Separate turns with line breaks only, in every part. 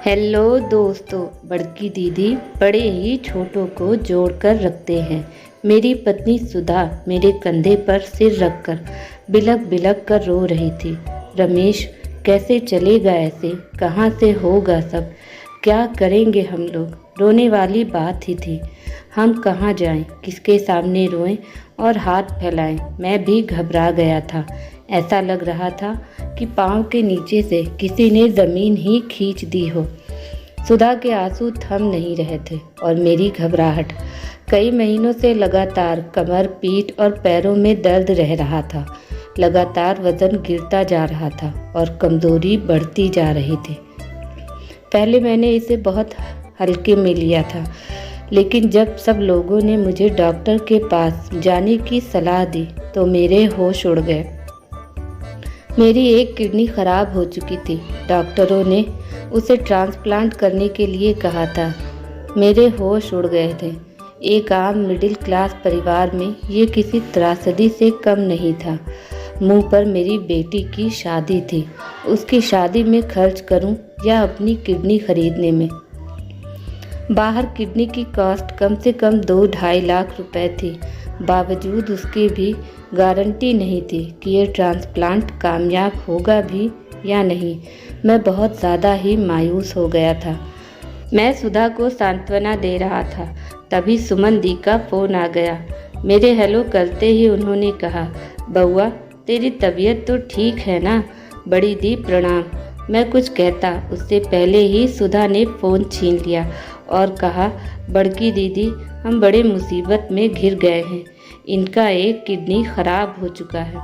Hello दोस्तों। बड़की दीदी बड़े ही छोटों को जोड़कर रखते हैं। मेरी पत्नी सुधा मेरे कंधे पर सिर रखकर बिलख बिलख कर रो रही थी। रमेश कैसे चलेगा ऐसे, कहाँ से होगा सब, क्या करेंगे हम लोग। रोने वाली बात ही थी। हम कहाँ जाएं, किसके सामने रोएं और हाथ फैलाएं। मैं भी घबरा गया था। ऐसा लग रहा था कि पाँव के नीचे से किसी ने ज़मीन ही खींच दी हो। सुधा के आंसू थम नहीं रहे थे और मेरी घबराहट। कई महीनों से लगातार कमर, पीठ और पैरों में दर्द रह रहा था। लगातार वजन गिरता जा रहा था और कमजोरी बढ़ती जा रही थी। पहले मैंने इसे बहुत हल्के में लिया था, लेकिन जब सब लोगों ने मुझे डॉक्टर के पास जाने की सलाह दी तो मेरे होश उड़ गए। मेरी एक किडनी खराब हो चुकी थी। डॉक्टरों ने उसे ट्रांसप्लांट करने के लिए कहा था। मेरे होश उड़ गए थे। एक आम मिडिल क्लास परिवार में ये किसी त्रासदी से कम नहीं था। मुंह पर मेरी बेटी की शादी थी। उसकी शादी में खर्च करूं या अपनी किडनी खरीदने में। बाहर किडनी की कॉस्ट कम से कम 2-2.5 लाख रुपए थी। बावजूद उसकी भी गारंटी नहीं थी कि ये ट्रांसप्लांट कामयाब होगा भी या नहीं। मैं बहुत ज़्यादा ही मायूस हो गया था। मैं सुधा को सांत्वना दे रहा था, तभी सुमन दी का फ़ोन आ गया। मेरे हेलो करते ही उन्होंने कहा, बउआ तेरी तबीयत तो ठीक है ना। बड़ी दी प्रणाम। मैं कुछ कहता उससे पहले ही सुधा ने फ़ोन छीन लिया और कहा, बड़की दीदी हम बड़े मुसीबत में घिर गए हैं। इनका एक किडनी खराब हो चुका है।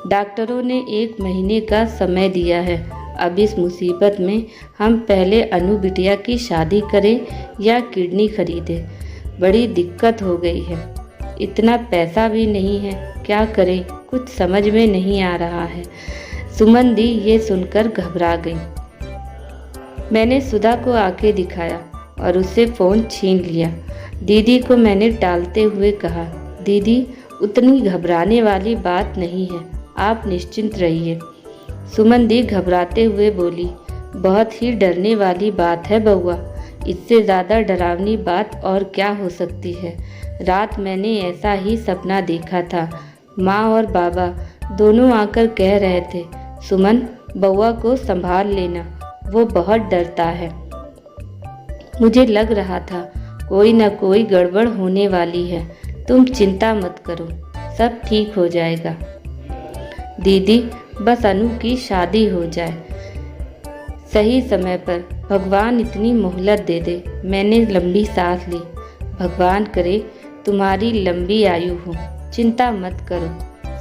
डॉक्टरों ने 1 महीने का समय दिया है। अब इस मुसीबत में हम पहले अनु बिटिया की शादी करें या किडनी खरीदें। बड़ी दिक्कत हो गई है। इतना पैसा भी नहीं है, क्या करें कुछ समझ में नहीं आ रहा है। सुमन दी ये सुनकर घबरा गई। मैंने सुधा को आके दिखाया और उससे फ़ोन छीन लिया। दीदी को मैंने टालते हुए कहा, दीदी उतनी घबराने वाली बात नहीं है, आप निश्चिंत रहिए। सुमन दी घबराते हुए बोली, बहुत ही डरने वाली बात है बउआ। इससे ज़्यादा डरावनी बात और क्या हो सकती है। रात मैंने ऐसा ही सपना देखा था। माँ और बाबा दोनों आकर कह रहे थे, सुमन बउआ को संभाल लेना, वो बहुत डरता है। मुझे लग रहा था कोई न कोई गड़बड़ होने वाली है। तुम चिंता मत करो, सब ठीक हो जाएगा। दीदी बस अनु की शादी हो जाए सही समय पर, भगवान इतनी मोहलत दे दे। मैंने लंबी सांस ली। भगवान करे तुम्हारी लंबी आयु हो, चिंता मत करो,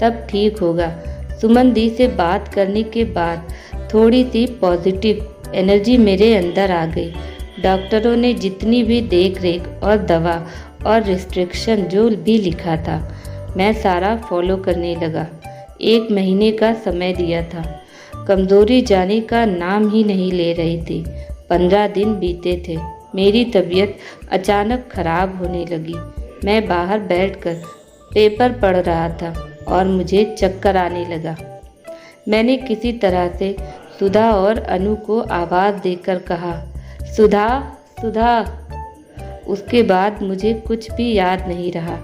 सब ठीक होगा। सुमन दी से बात करने के बाद थोड़ी सी पॉजिटिव एनर्जी मेरे अंदर आ गई। डॉक्टरों ने जितनी भी देख रेख और दवा और रिस्ट्रिक्शन जो भी लिखा था, मैं सारा फॉलो करने लगा। 1 महीने का समय दिया था। कमज़ोरी जाने का नाम ही नहीं ले रही थी। 15 दिन बीते थे। मेरी तबीयत अचानक खराब होने लगी। मैं बाहर बैठकर पेपर पढ़ रहा था और मुझे चक्कर आने लगा। मैंने किसी तरह से सुधा और अनु को आवाज़ देकर कहा, सुधा सुधा। उसके बाद मुझे कुछ भी याद नहीं रहा।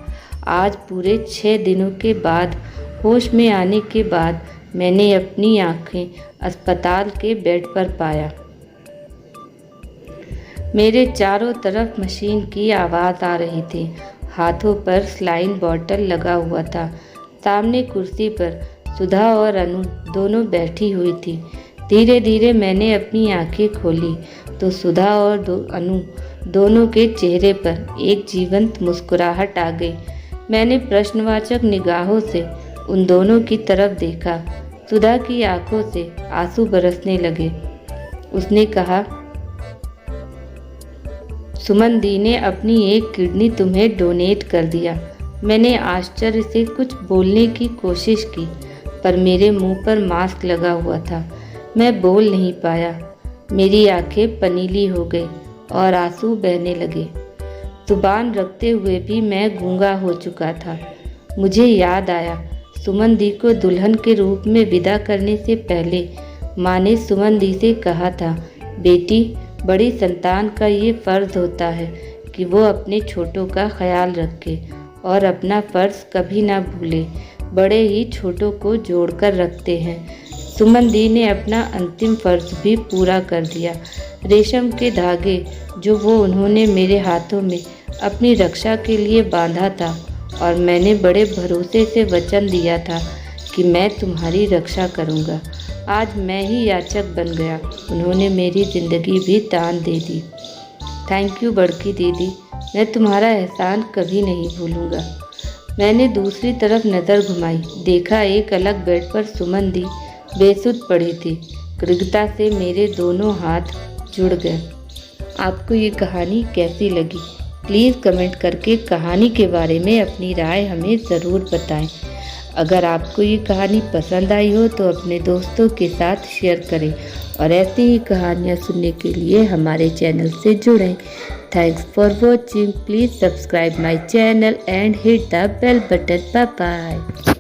आज पूरे 6 दिनों के बाद होश में आने के बाद मैंने अपनी आँखें अस्पताल के बेड पर पाया। मेरे चारों तरफ मशीन की आवाज़ आ रही थी। हाथों पर सलाइन बॉटल लगा हुआ था। सामने कुर्सी पर सुधा और अनु दोनों बैठी हुई थी। धीरे धीरे मैंने अपनी आंखें खोली तो सुधा और अनु दोनों के चेहरे पर एक जीवंत मुस्कुराहट आ गई। मैंने प्रश्नवाचक निगाहों से उन दोनों की तरफ देखा। सुधा की आंखों से आंसू बरसने लगे। उसने कहा, सुमन दी ने अपनी एक किडनी तुम्हें डोनेट कर दिया। मैंने आश्चर्य से कुछ बोलने की कोशिश की, पर मेरे मुंह पर मास्क लगा हुआ था। मैं बोल नहीं पाया। मेरी आंखें पनीली हो गई और आंसू बहने लगे। जुबान रखते हुए भी मैं गूंगा हो चुका था। मुझे याद आया, सुमन दी को दुल्हन के रूप में विदा करने से पहले माँ ने सुमन दी से कहा था बेटी, बड़ी संतान का ये फ़र्ज़ होता है कि वो अपने छोटों का ख्याल रखे और अपना फ़र्ज़ कभी ना भूले। बड़े ही छोटों को जोड़कर रखते हैं। सुमन दी ने अपना अंतिम फ़र्ज़ भी पूरा कर दिया। रेशम के धागे जो वो उन्होंने मेरे हाथों में अपनी रक्षा के लिए बांधा था और मैंने बड़े भरोसे से वचन दिया था कि मैं तुम्हारी रक्षा करूँगा, आज मैं ही याचक बन गया। उन्होंने मेरी ज़िंदगी भी दान दे दी। थैंक यू बड़की दीदी, मैं तुम्हारा एहसान कभी नहीं भूलूँगा। मैंने दूसरी तरफ नज़र घुमाई, देखा एक अलग बेड पर सुमन दी बेसुध पड़ी थी। कृतज्ञता से मेरे दोनों हाथ जुड़ गए। आपको ये कहानी कैसी लगी? प्लीज़ कमेंट करके कहानी के बारे में अपनी राय हमें ज़रूर बताएं। अगर आपको ये कहानी पसंद आई हो तो अपने दोस्तों के साथ शेयर करें और ऐसी ही कहानियाँ सुनने के लिए हमारे चैनल से जुड़ें। Thanks for watching. Please subscribe my channel and hit the bell button. Bye bye.